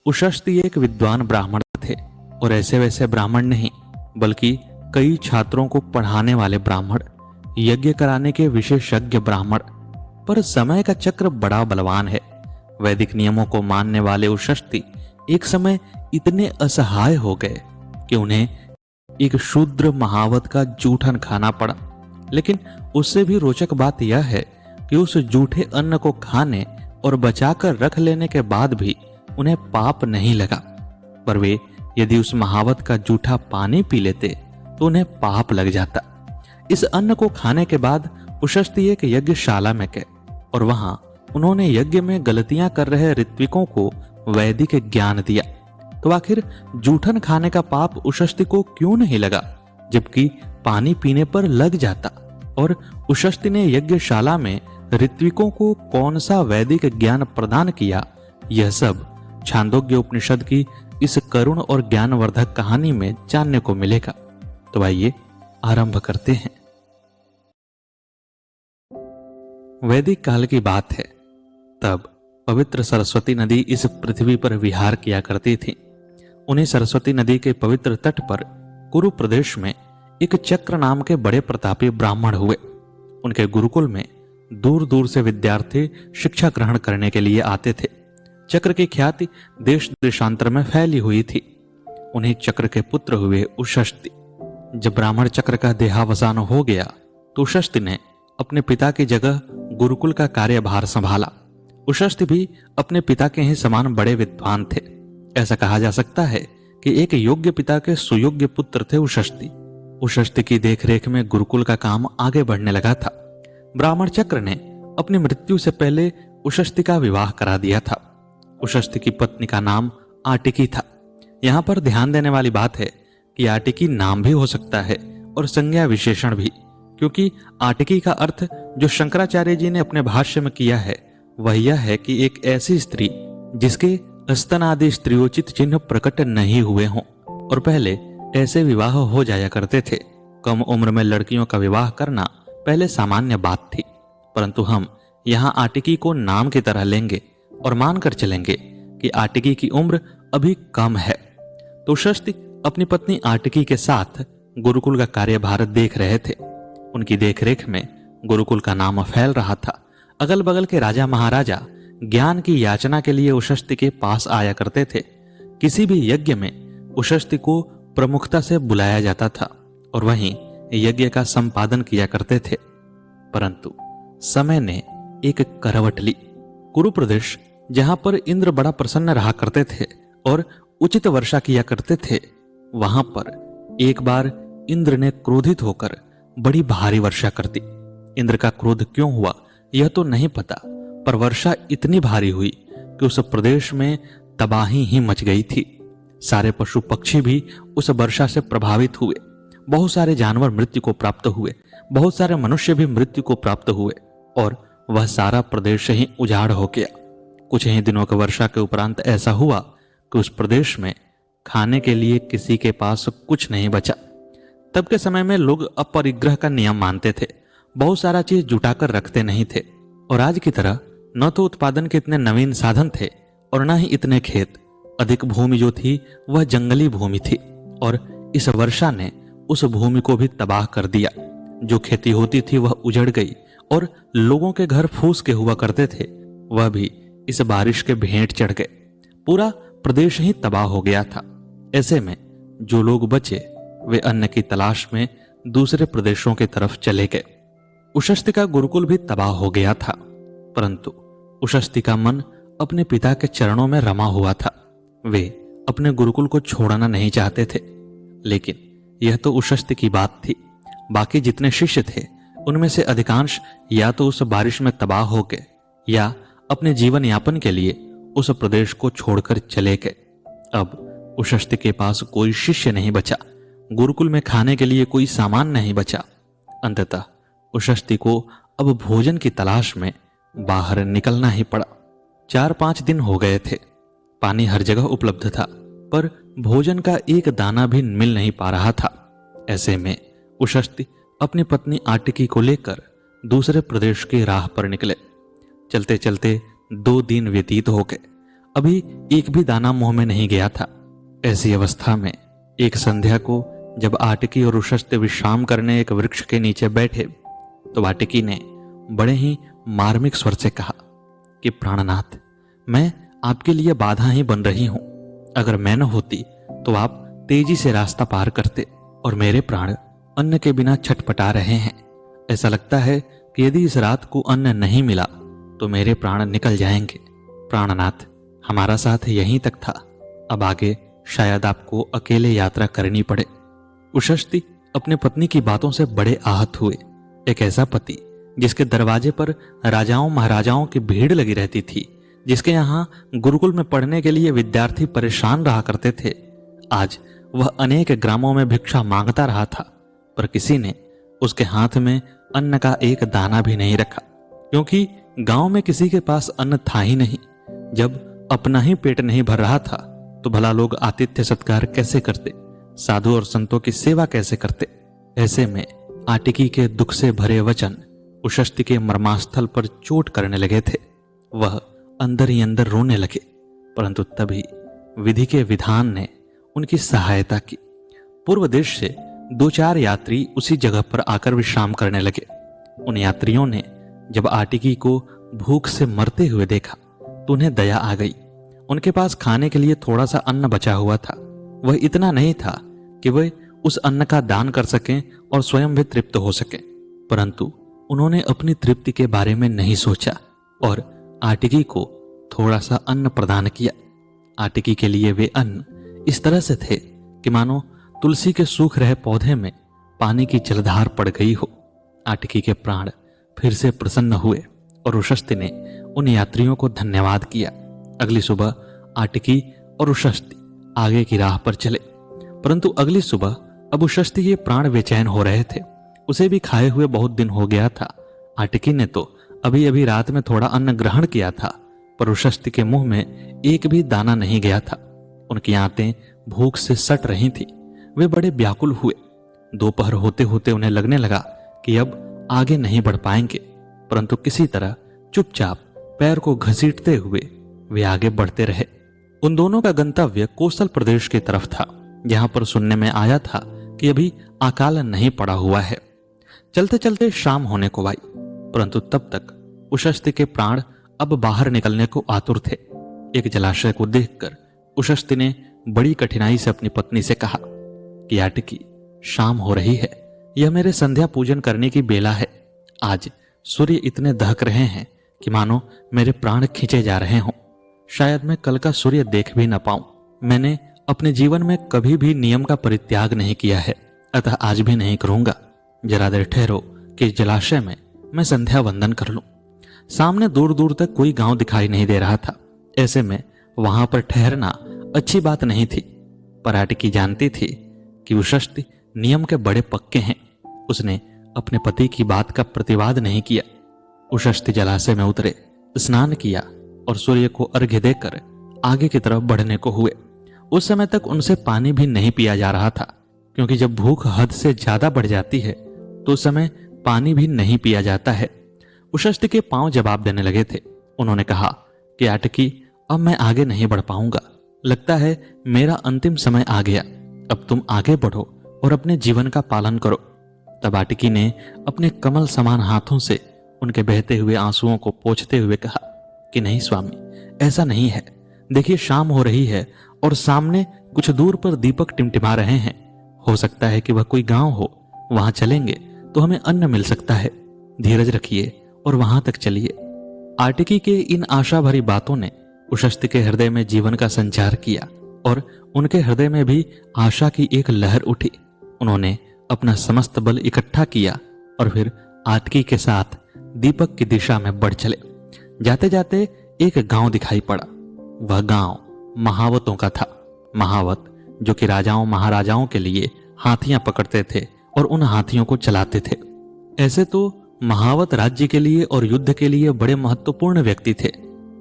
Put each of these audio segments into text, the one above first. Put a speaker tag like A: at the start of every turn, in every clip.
A: उशस्ती एक विद्वान ब्राह्मण थे और ऐसे वैसे ब्राह्मण नहीं बल्कि कई छात्रों को पढ़ाने वाले ब्राह्मण, यज्ञ कराने के विशेषज्ञ ब्राह्मण। पर समय का चक्र बड़ा बलवान है। वैदिक नियमों को मानने वाले उशस्ती एक समय इतने असहाय हो गए कि उन्हें एक शूद्र महावत का जूठन खाना पड़ा। लेकिन उससे भी रोचक बात यह है कि उस जूठे अन्न को खाने और बचाकर रख लेने के बाद भी उन्हें पाप नहीं लगा। पर वे यदि उस महावत का जूठा पानी पी लेते तो उन्हें पाप लग जाता। इस अन्न को खाने के बाद उशस्ती एक यज्ञशाला में गए और वहां उन्होंने यज्ञ में गलतियां कर रहे ऋत्विकों को वैदिक ज्ञान दिया। तो आखिर जूठन खाने का पाप उशस्ती को क्यों नहीं लगा, जबकि पानी पीने पर लग जाता? और उशस्ती ने यज्ञशाला में ऋत्विकों को कौन सा वैदिक ज्ञान प्रदान किया, यह सब छांदोग्य उपनिषद की इस करुण और ज्ञानवर्धक कहानी में जानने को मिलेगा। तो आइए आरंभ करते हैं। वैदिक काल की बात है। तब पवित्र सरस्वती नदी इस पृथ्वी पर विहार किया करती थी। उन्हीं सरस्वती नदी के पवित्र तट पर कुरु प्रदेश में एक चक्र नाम के बड़े प्रतापी ब्राह्मण हुए। उनके गुरुकुल में दूर दूर से विद्यार्थी शिक्षा ग्रहण करने के लिए आते थे। चक्र की ख्याति देश देशांतर में फैली हुई थी। उन्हीं चक्र के पुत्र हुए उशस्ती। जब ब्राह्मण चक्र का देहावसान हो गया तो उशस्ती ने अपने पिता की जगह गुरुकुल का कार्यभार संभाला। उशस्ती भी अपने पिता के ही समान बड़े विद्वान थे। ऐसा कहा जा सकता है कि एक योग्य पिता के सुयोग्य पुत्र थे उशस्ती। उशस्ती की देखरेख में गुरुकुल का काम आगे बढ़ने लगा था। ब्राह्मण चक्र ने अपनी मृत्यु से पहले उशस्ती का विवाह करा दिया था। उशस्ती की पत्नी का नाम आटिकी था। यहां पर ध्यान देने वाली बात है कि आटिकी नाम भी हो सकता है और संज्ञा विशेषण भी, क्योंकि आटिकी का अर्थ जो शंकराचार्य जी ने अपने भाष्य में किया है वह यह है कि एक ऐसी स्त्री जिसके स्तन आदि स्त्रियोचित चिन्ह प्रकट नहीं हुए हों। और पहले ऐसे विवाह हो जाया करते थे। कम उम्र में लड़कियों का विवाह करना पहले सामान्य बात थी, परंतु हम यहाँ आटिकी को नाम की तरह लेंगे और मानकर चलेंगे कि आटिकी की उम्र अभी कम है। तो उशस्ती अपनी पत्नी आटिकी के साथ गुरुकुल का कार्यभार देख रहे थे। उनकी देखरेख में गुरुकुल का नाम फैल रहा था। अगल बगल के राजा महाराजा ज्ञान की याचना के लिए उशस्ती के पास आया करते थे। किसी भी यज्ञ में उशस्ती को प्रमुखता से बुलाया जाता था और वहीं यज्ञ का संपादन किया करते थे। परंतु समय ने एक करवट ली। कुरु प्रदेश, जहां पर इंद्र बड़ा प्रसन्न रहा करते थे और उचित वर्षा किया करते थे, वहां पर एक बार इंद्र ने क्रोधित होकर बड़ी भारी वर्षा कर दी। इंद्र का क्रोध क्यों हुआ यह तो नहीं पता, पर वर्षा इतनी भारी हुई कि उस प्रदेश में तबाही ही मच गई थी। सारे पशु पक्षी भी उस वर्षा से प्रभावित हुए। बहुत सारे जानवर मृत्यु को प्राप्त हुए, बहुत सारे मनुष्य भी मृत्यु को प्राप्त हुए और वह सारा प्रदेश ही उजाड़ हो गया। कुछ ही दिनों की वर्षा के उपरांत ऐसा हुआ कि उस प्रदेश में खाने के लिए किसी के पास कुछ नहीं बचा। तब के समय में लोग अपरिग्रह का नियम मानते थे। बहुत सारा चीज जुटाकर रखते नहीं थे और आज की तरह न तो उत्पादन के इतने नवीन साधन थे और न ही इतने खेत। अधिक भूमि जो थी वह जंगली भूमि थी और इस वर्षा ने उस भूमि को भी तबाह कर दिया। जो खेती होती थी वह उजड़ गई और लोगों के घर फूस के हुआ करते थे वह भी इस बारिश के भेंट चढ़ गए। पूरा प्रदेश ही तबाह हो गया था। ऐसे में जो लोग बचे वे अन्न की तलाश में दूसरे प्रदेशों की तरफ चले गए। उशस्ती का गुरुकुल भी तबाह हो गया था, परंतु उशस्ती का मन अपने पिता के चरणों में रमा हुआ था। वे अपने गुरुकुल को छोड़ना नहीं चाहते थे। लेकिन यह तो उशस्ती की बात थी। बाकी जितने शिष्य थे उनमें से अधिकांश या तो उस बारिश में तबाह हो गए या अपने जीवन यापन के लिए उस प्रदेश को छोड़कर चले गए। अब उशस्ती के पास कोई शिष्य नहीं बचा। गुरुकुल में खाने के लिए कोई सामान नहीं बचा। अंततः उशस्ती को अब भोजन की तलाश में बाहर निकलना ही पड़ा। 4-5 दिन हो गए थे। पानी हर जगह उपलब्ध था, पर भोजन का एक दाना भी मिल नहीं पा रहा था। ऐसे में उशस्ती अपनी पत्नी आटिकी को लेकर दूसरे प्रदेश की राह पर निकले। चलते चलते 2 दिन व्यतीत हो गए। अभी एक भी दाना मुंह में नहीं गया था। ऐसी अवस्था में एक संध्या को जब आटिकी और उशस्ती विश्राम करने एक वृक्ष के नीचे बैठे तो आटिकी ने बड़े ही मार्मिक स्वर से कहा कि प्राणनाथ, मैं आपके लिए बाधा ही बन रही हूं। अगर मैं न होती तो आप तेजी से रास्ता पार करते और मेरे प्राण अन्न के बिना छटपटा रहे हैं। ऐसा लगता है कि यदि इस रात को अन्न नहीं मिला तो मेरे प्राण निकल जाएंगे। प्राणनाथ, हमारा साथ यहीं तक था, अब आगे शायद आपको अकेले यात्रा करनी पड़े। उशस्ती अपने पत्नी की बातों से बड़े आहत हुए। एक ऐसा पति जिसके दरवाजे पर राजाओं महाराजाओं की भीड़ लगी रहती थी, जिसके यहाँ गुरुकुल में पढ़ने के लिए विद्यार्थी परेशान रहा करते थे, आज वह अनेक ग्रामों में भिक्षा मांगता रहा था, पर किसी ने उसके हाथ में अन्न का एक दाना भी नहीं रखा, क्योंकि गांव में किसी के पास अन्न था ही नहीं। जब अपना ही पेट नहीं भर रहा था तो भला लोग आतिथ्य सत्कार कैसे करते, साधु और संतों की सेवा कैसे करते। ऐसे में आटिकी के दुख से भरे वचन उशस्ती के मर्मास्थल पर चोट करने लगे थे। वह अंदर ही अंदर रोने लगे, परंतु तभी विधि के विधान ने उनकी सहायता की। पूर्व देश से 2-4 यात्री उसी जगह पर आकर विश्राम करने लगे। उन यात्रियों ने जब आटिकी को भूख से मरते हुए देखा तो उन्हें दया आ गई। उनके पास खाने के लिए थोड़ा सा अन्न बचा हुआ था। वह इतना नहीं था कि वे उस अन्न का दान कर सकें और स्वयं भी तृप्त हो सकें, परंतु उन्होंने अपनी तृप्ति के बारे में नहीं सोचा और आटिकी को थोड़ा सा अन्न प्रदान किया। आटिकी के लिए वे अन्न इस तरह से थे कि मानो तुलसी के सूख रहे पौधे में पानी की जलधार पड़ गई हो। आटिकी के प्राण फिर से प्रसन्न हुए और उशस्ती ने उन यात्रियों को धन्यवाद किया। अगली सुबह आटिकी और उशस्ती आगे की राह पर चले, परंतु अगली सुबह अब उशस्ती के प्राण बेचैन हो रहे थे। उसे भी खाए हुए बहुत दिन हो गया था। आटिकी ने तो अभी अभी रात में थोड़ा अन्न ग्रहण किया था, पर उशस्ती के मुंह में एक भी दाना नहीं गया था। उनकी आंतें भूख से सट रही थी। वे बड़े व्याकुल हुए। दोपहर होते होते उन्हें लगने लगा कि अब आगे नहीं बढ़ पाएंगे, परंतु किसी तरह चुपचाप पैर को घसीटते हुए वे आगे बढ़ते रहे। उन दोनों का गंतव्य कोसल प्रदेश की तरफ था, जहां पर सुनने में आया था कि अभी अकाल नहीं पड़ा हुआ है। चलते चलते शाम होने को आई, परंतु तब तक उशस्ती के प्राण अब बाहर निकलने को आतुर थे। एक जलाशय को देखकर उशस्ती ने बड़ी कठिनाई से अपनी पत्नी से कहा कि आटिकी, शाम हो रही है, यह मेरे संध्या पूजन करने की बेला है। आज सूर्य इतने दहक रहे हैं कि मानो मेरे प्राण खींचे जा रहे हों। शायद मैं कल का सूर्य देख भी न पाऊं। मैंने अपने जीवन में कभी भी नियम का परित्याग नहीं किया है, अतः आज भी नहीं करूंगा। जरा देर ठहरो कि इस जलाशय में मैं संध्या वंदन कर लूं। सामने दूर दूर तक कोई गांव दिखाई नहीं दे रहा था। ऐसे में वहां पर ठहरना अच्छी बात नहीं थी, पर आटिकी जानती थी कि उशस्ती नियम के बड़े पक्के हैं। उसने अपने पति की बात का प्रतिवाद नहीं किया। उशस्ती जलाशय में उतरे, स्नान किया और सूर्य को अर्घ्य देकर आगे की तरफ बढ़ने को हुए। उस समय तक उनसे पानी भी नहीं पिया जा रहा था, क्योंकि जब भूख हद से ज्यादा बढ़ जाती है तो उस समय पानी भी नहीं पिया जाता है। उशस्ती के पांव जवाब देने लगे थे। उन्होंने कहा कि आटिकी, अब मैं आगे नहीं बढ़ पाऊंगा। लगता है मेरा अंतिम समय आ गया। अब तुम आगे बढ़ो और अपने जीवन का पालन करो। तब आटिकी ने अपने कमल समान हाथों से उनके बहते हुए आंसुओं को पोंछते हुए कहा कि नहीं स्वामी, ऐसा नहीं है। देखिए, शाम हो रही है और सामने कुछ दूर पर दीपक टिमटिमा रहे हैं। हो सकता है कि वह कोई गांव हो, वहां चलेंगे तो हमें अन्न मिल सकता है। धीरज रखिए और वहां तक चलिए। आटिकी के इन आशा भरी बातों ने उशस्ती के हृदय में जीवन का संचार किया और उनके हृदय में भी आशा की एक लहर उठी। उन्होंने अपना समस्त बल इकट्ठा किया और फिर आटिकी के साथ दीपक की दिशा में बढ़ चले। जाते जाते एक गांव दिखाई पड़ा। वह गांव महावतों का था। महावत जो कि राजाओं महाराजाओं के लिए हाथियां पकड़ते थे और उन हाथियों को चलाते थे। ऐसे तो महावत राज्य के लिए और युद्ध के लिए बड़े महत्वपूर्ण व्यक्ति थे,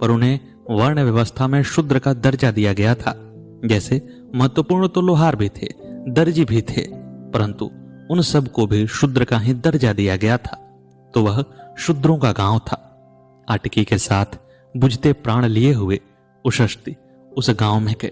A: पर उन्हें वर्ण व्यवस्था में शूद्र का दर्जा दिया गया था। जैसे महत्वपूर्ण तो लोहार भी थे, दर्जी भी थे, परंतु उन सब को भी शूद्र का ही दर्जा दिया गया था। तो वह शूद्रों का गांव था। आटिकी के साथ बुझते प्राण लिए हुए उशस्ती उस गांव में गए।